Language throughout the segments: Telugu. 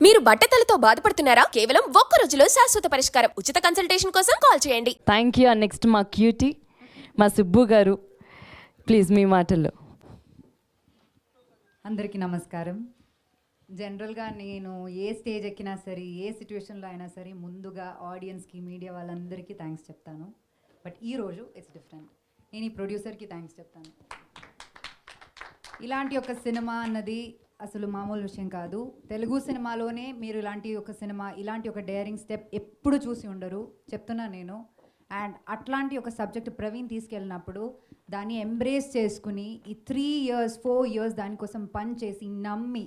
మీరు బట్టతలతో బాధపడుతున్నారా? కేవలం ఒక్క రోజులో శాశ్వత పరిష్కారం. ఉచిత కన్సల్టేషన్ కోసం కాల్ చేయండి. Thank you. నెక్స్ట్ మా క్యూటీ మా సుబ్బు గారు, ప్లీజ్ మీ మాటల్లో. అందరికీ నమస్కారం. జనరల్గా నేను ఏ స్టేజ్ ఎక్కినా సరే, ఏ సిచ్యువేషన్లో అయినా సరే ముందుగా ఆడియన్స్కి, మీడియా వాళ్ళందరికీ థ్యాంక్స్ చెప్తాను. బట్ ఈరోజు ఇట్స్ డిఫరెంట్. నేను ఈ ప్రొడ్యూసర్కి థ్యాంక్స్ చెప్తాను. ఇలాంటి ఒక సినిమా అన్నది అసలు మామూలు విషయం కాదు. తెలుగు సినిమాలోనే మీరు ఇలాంటి ఒక సినిమా, ఇలాంటి ఒక డేరింగ్ స్టెప్ ఎప్పుడు చూసి ఉండరు, చెప్తున్నాను నేను. అండ్ అట్లాంటి ఒక సబ్జెక్ట్ ప్రవీణ్ తీసుకెళ్ళినప్పుడు దాన్ని ఎంబ్రేస్ చేసుకుని ఈ 3 years 4 years దానికోసం పని చేసి నమ్మి,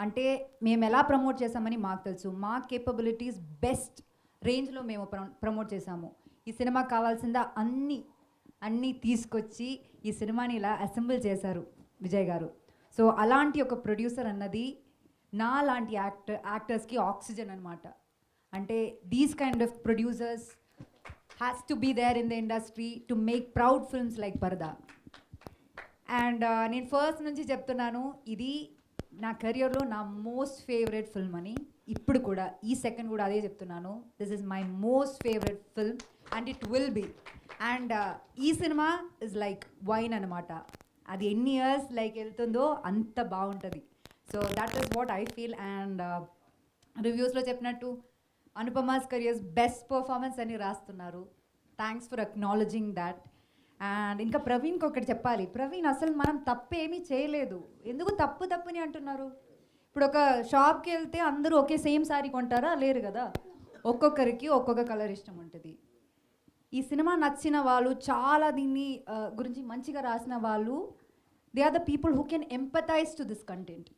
అంటే మేము ఎలా ప్రమోట్ చేసామని మాకు తెలుసు, మా కేపబిలిటీస్ బెస్ట్ రేంజ్లో మేము ప్రమోట్ చేసాము. ఈ సినిమాకి కావాల్సిందా అన్నీ తీసుకొచ్చి ఈ సినిమాని ఇలా అసెంబుల్ చేశారు విజయ్ గారు. సో అలాంటి ఒక ప్రొడ్యూసర్ అన్నది నా లాంటి యాక్టర్స్కి ఆక్సిజన్ అనమాట. అంటే these kind of producers has to be there in the industry to make proud films like Paradha. And నేను ఫస్ట్ నుంచి చెప్తున్నాను, ఇది నా కెరియర్లో నా మోస్ట్ ఫేవరెట్ ఫిల్మ్ అని. ఇప్పుడు కూడా ఈ సెకండ్ కూడా అదే చెప్తున్నాను, this is my most favourite film and it will be. And ఈ సినిమా ఇస్ లైక్ వైన్ అనమాట. అది ఎన్ని ఇయర్స్ లైక్ వెళ్తుందో అంత బాగుంటుంది. So that is what I feel. And రివ్యూస్లో చెప్పినట్టు అనుపమాస్ కెరియర్స్ బెస్ట్ పర్ఫార్మెన్స్ అని రాస్తున్నారు. Thanks for acknowledging that. And ఇంకా ప్రవీణ్కి ఒకటి చెప్పాలి. ప్రవీణ్, అసలు మనం తప్పేమీ చేయలేదు, ఎందుకు తప్పుని అంటున్నారు? ఇప్పుడు ఒక షాప్కి వెళ్తే అందరూ ఒకే సేమ్ శారీ కొంటారా? లేరు కదా, ఒక్కొక్కరికి ఒక్కొక్క కలర్ ఇష్టం ఉంటుంది. ఈ సినిమా నచ్చిన వాళ్ళు, చాలా దీన్ని గురించి మంచిగా రాసిన వాళ్ళు, they are the people who can empathise to this content.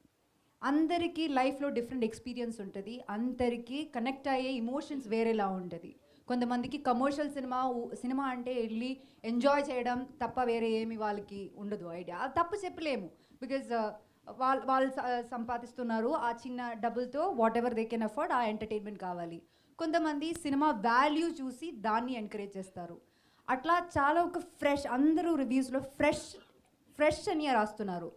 అందరికీ లైఫ్లో డిఫరెంట్ ఎక్స్పీరియన్స్ ఉంటుంది, అందరికీ కనెక్ట్ అయ్యే ఇమోషన్స్ వేరేలా ఉంటుంది. కొంతమందికి కమర్షియల్ సినిమా అంటే వెళ్ళి ఎంజాయ్ చేయడం తప్ప వేరే ఏమి వాళ్ళకి ఉండదు ఐడియా. తప్పు చెప్పలేము, బికాజ్ వాళ్ళు సంపాదిస్తున్నారు, ఆ చిన్న డబ్బులతో what ever they can afford, ఆ ఎంటర్టైన్మెంట్ కావాలి. కొంతమంది సినిమా వాల్యూ చూసి దాన్ని ఎంకరేజ్ చేస్తారు. అట్లా చాలా ఒక ఫ్రెష్, అందరూ రివ్యూస్లో ఫ్రెష్ అని రాస్తున్నారు.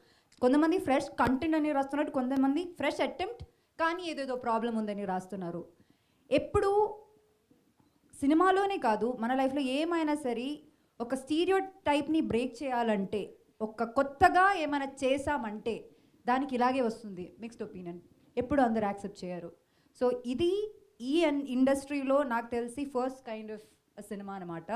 కొంతమంది ఫ్రెష్ కంటెంట్ అని రాస్తున్నారు, కొంతమంది ఫ్రెష్ అటెంప్ట్ కానీ ఏదేదో ప్రాబ్లం ఉందని రాస్తున్నారు. ఎప్పుడు సినిమాలోనే కాదు, మన లైఫ్లో ఏమైనా సరే ఒక స్టీరియో టైప్ని బ్రేక్ చేయాలంటే, ఒక కొత్తగా ఏమైనా చేసామంటే దానికి ఇలాగే వస్తుంది మిక్స్డ్ ఒపీనియన్. ఎప్పుడు అందరు యాక్సెప్ట్ చేయరు. సో ఇది ఈ ఇండస్ట్రీలో నాకు తెలిసి ఫస్ట్ కైండ్ ఆఫ్ సినిమా అనమాట.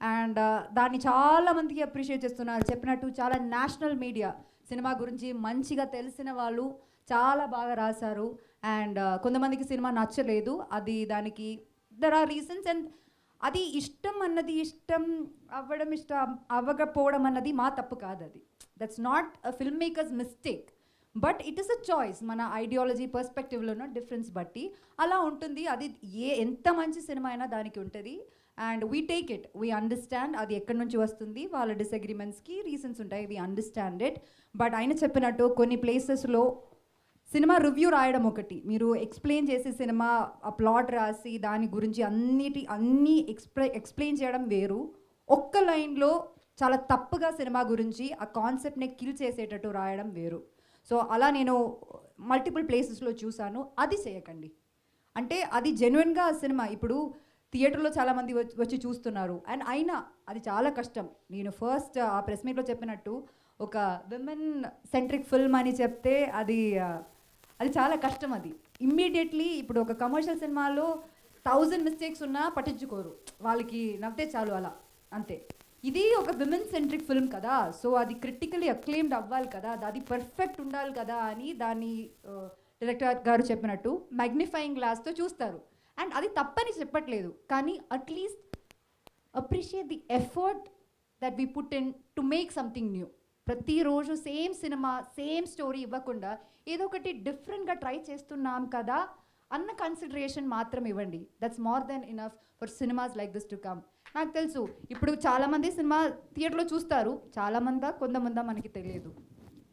అండ్ దాన్ని చాలామందికి అప్రిషియేట్ చేస్తున్నారు. చెప్పినట్టు చాలా నేషనల్ మీడియా సినిమా గురించి మంచిగా తెలిసిన వాళ్ళు చాలా బాగా రాశారు. అండ్ కొంతమందికి సినిమా నచ్చలేదు, అది దానికి దర్ ఆర్ రీజన్స్. అండ్ అది ఇష్టం అవ్వకపోవడం అన్నది మా తప్పు కాదు, అది that's not a film makers mistake, but it is a choice. మన ఐడియాలజీ పర్స్పెక్టివ్లోనో డిఫరెన్స్ బట్టి అలా ఉంటుంది. అది ఎంత మంచి సినిమా అయినా దానికి ఉంటుంది. And we take it, we understand అది ఎక్కడి నుంచి వస్తుంది, వాళ్ళ డిసగ్రిమెంట్స్కి రీజన్స్ ఉంటాయి, వీ అండర్స్టాండ్ ఇట్. బట్ ఆయన చెప్పినట్టు కొన్ని ప్లేసెస్లో సినిమా రివ్యూ రాయడం ఒకటి, మీరు ఎక్స్ప్లెయిన్ చేసే సినిమా ఆ ప్లాట్ రాసి దాని గురించి అన్నీ ఎక్స్ప్లెయిన్ చేయడం వేరు. ఒక్క లైన్లో చాలా తప్పుగా సినిమా గురించి ఆ కాన్సెప్ట్ని కిల్ చేసేటట్టు రాయడం వేరు. సో అలా నేను మల్టిపుల్ ప్లేసెస్లో చూశాను. అది చేయకండి. అంటే అది జెన్యున్గా సినిమా ఇప్పుడు థియేటర్లో చాలామంది వచ్చి చూస్తున్నారు, అండ్ అయినా అది చాలా కష్టం. నేను ఫస్ట్ ఆ ప్రెస్ మీట్లో చెప్పినట్టు ఒక విమెన్ సెంట్రిక్ ఫిల్మ్ అని చెప్తే అది చాలా కష్టం. అది ఇమ్మీడియట్లీ ఇప్పుడు ఒక కమర్షియల్ సినిమాలో 1000 మిస్టేక్స్ ఉన్నా పట్టించుకోరు, వాళ్ళకి నవ్వుతే చాలు, అలా అంతే. ఇది ఒక విమెన్ సెంట్రిక్ ఫిల్మ్ కదా, సో అది క్రిటికలీ అక్లెయిమ్డ్ అవ్వాలి కదా, అది పర్ఫెక్ట్ ఉండాలి కదా అని దాన్ని డైరెక్టర్ గారు చెప్పినట్టు మ్యాగ్నిఫైయింగ్ గ్లాస్తో చూస్తారు. అండ్ అది తప్పని చెప్పట్లేదు, కానీ at least appreciate the effort that we put in to make something new. ప్రతిరోజు సేమ్ సినిమా సేమ్ స్టోరీ ఇవ్వకుండా ఏదో ఒకటి డిఫరెంట్గా ట్రై చేస్తున్నాం కదా అన్న కన్సిడరేషన్ మాత్రం ఇవ్వండి. That's more than enough for cinemas like this to come. నాకు తెలుసు ఇప్పుడు చాలామంది సినిమా థియేటర్లో చూస్తారు, కొంతమంది మనకి తెలియదు.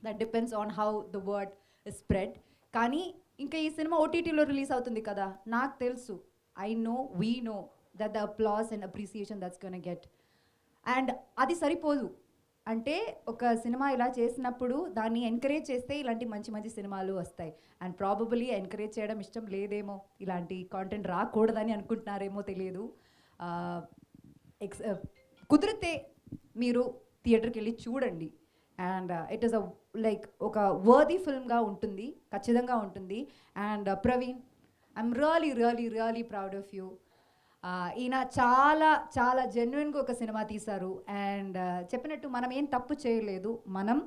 That depends on how the word is spread. కానీ ఇంకా ఈ సినిమా ఓటీటీలో రిలీజ్ అవుతుంది కదా, నాకు తెలుసు, we know that the applause and appreciation that's gonna get. And అది సరిపోదు, అంటే ఒక సినిమా ఇలా చేసినప్పుడు దాన్ని ఎంకరేజ్ చేస్తే ఇలాంటి మంచి మంచి సినిమాలు వస్తాయి. అండ్ ప్రాబబులీ ఎంకరేజ్ చేయడం ఇష్టం లేదేమో, ఇలాంటి కాంటెంట్ రాకూడదని అనుకుంటున్నారేమో తెలియదు. కుదిరితే మీరు థియేటర్కి వెళ్ళి చూడండి. అండ్ ఇట్ ఈస్ ఒక వర్దీ ఫిల్మ్గా ఉంటుంది, ఖచ్చితంగా ఉంటుంది. And Praveen, I'm really proud of you. ఈయన చాలా చాలా జెన్యున్గా ఒక సినిమా తీశారు. అండ్ చెప్పినట్టు మనం ఏం తప్పు చేయలేదు, మనం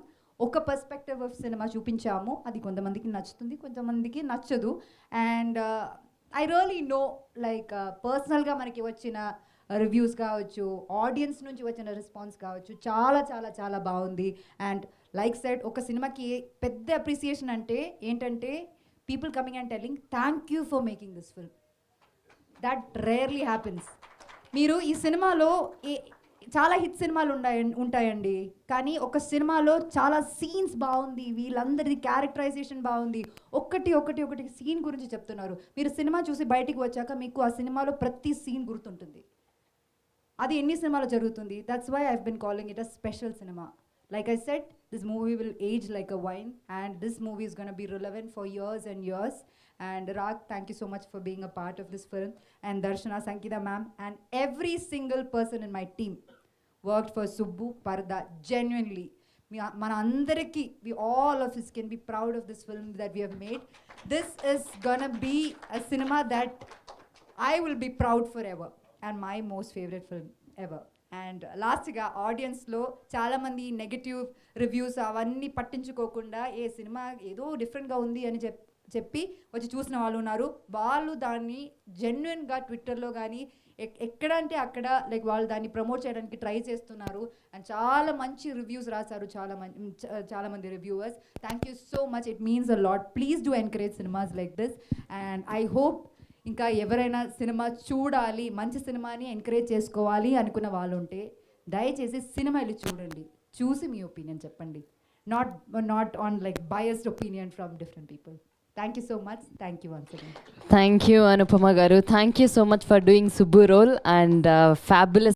ఒక పర్స్పెక్టివ్ ఆఫ్ సినిమా చూపించాము. అది కొంతమందికి నచ్చుతుంది, కొంతమందికి నచ్చదు. అండ్ ఐ రియలీ నో పర్సనల్గా మనకి వచ్చిన రివ్యూస్ కావచ్చు, ఆడియన్స్ నుంచి వచ్చిన రెస్పాన్స్ కావచ్చు, చాలా చాలా చాలా బాగుంది. అండ్ సెట్ ఒక సినిమాకి పెద్ద అప్రిసియేషన్ అంటే ఏంటంటే people coming and telling thank you for making this film. That rarely happens. మీరు ఈ సినిమాలో చాలా హిట్ సినిమాలు ఉంటాయండి, కానీ ఒక సినిమాలో చాలా సీన్స్ బాగుంది, వీళ్ళందరిది క్యారెక్టరైజేషన్ బాగుంది, ఒకటి సీన్ గురించి చెప్తున్నారు. మీరు సినిమా చూసి బయటికి వచ్చాక మీకు ఆ సినిమాలో ప్రతి సీన్ గుర్తుంటుంది. అది ఎన్ని సినిమాలో జరుగుతుంది. That's why I've been calling it a special సినిమా. Like I said, this movie will age like a wine, and this movie is going to be relevant for years and years. And Rag, thank you so much for being a part of this film. And Darshana, Sankita ma'am, and every single person in my team worked for Subbu Parda genuinely. Mana andariki, we all of us can be proud of this film that we have made. This is gonna be a cinema that I will be proud forever, and my most favorite film ever. And లాస్ట్గా ఆడియన్స్లో చాలామంది నెగటివ్ రివ్యూస్ అవన్నీ పట్టించుకోకుండా ఏ సినిమా ఏదో డిఫరెంట్గా ఉంది అని చెప్పి వచ్చి చూసిన వాళ్ళు ఉన్నారు. వాళ్ళు దాన్ని జెన్యున్గా ట్విట్టర్లో కానీ ఎక్కడ అంటే అక్కడ వాళ్ళు దాన్ని ప్రమోట్ చేయడానికి ట్రై చేస్తున్నారు. అండ్ చాలా మంచి రివ్యూస్ రాశారు చాలా మంది reviewers. Thank you so much, it means a lot. Please do encourage cinemas like this. And I hope ఇంకా ఎవరైనా సినిమా చూడాలి, మంచి సినిమాని ఎంకరేజ్ చేసుకోవాలి అనుకున్న వాళ్ళు ఉంటే దయచేసి సినిమా వెళ్ళి చూడండి, చూసి మీ ఒపీనియన్ చెప్పండి. Not an biased opinion from different people. Thank you so much. Thank you once again. Thank you Anupama garu. Thank you so much for doing Subbu role and fabulous.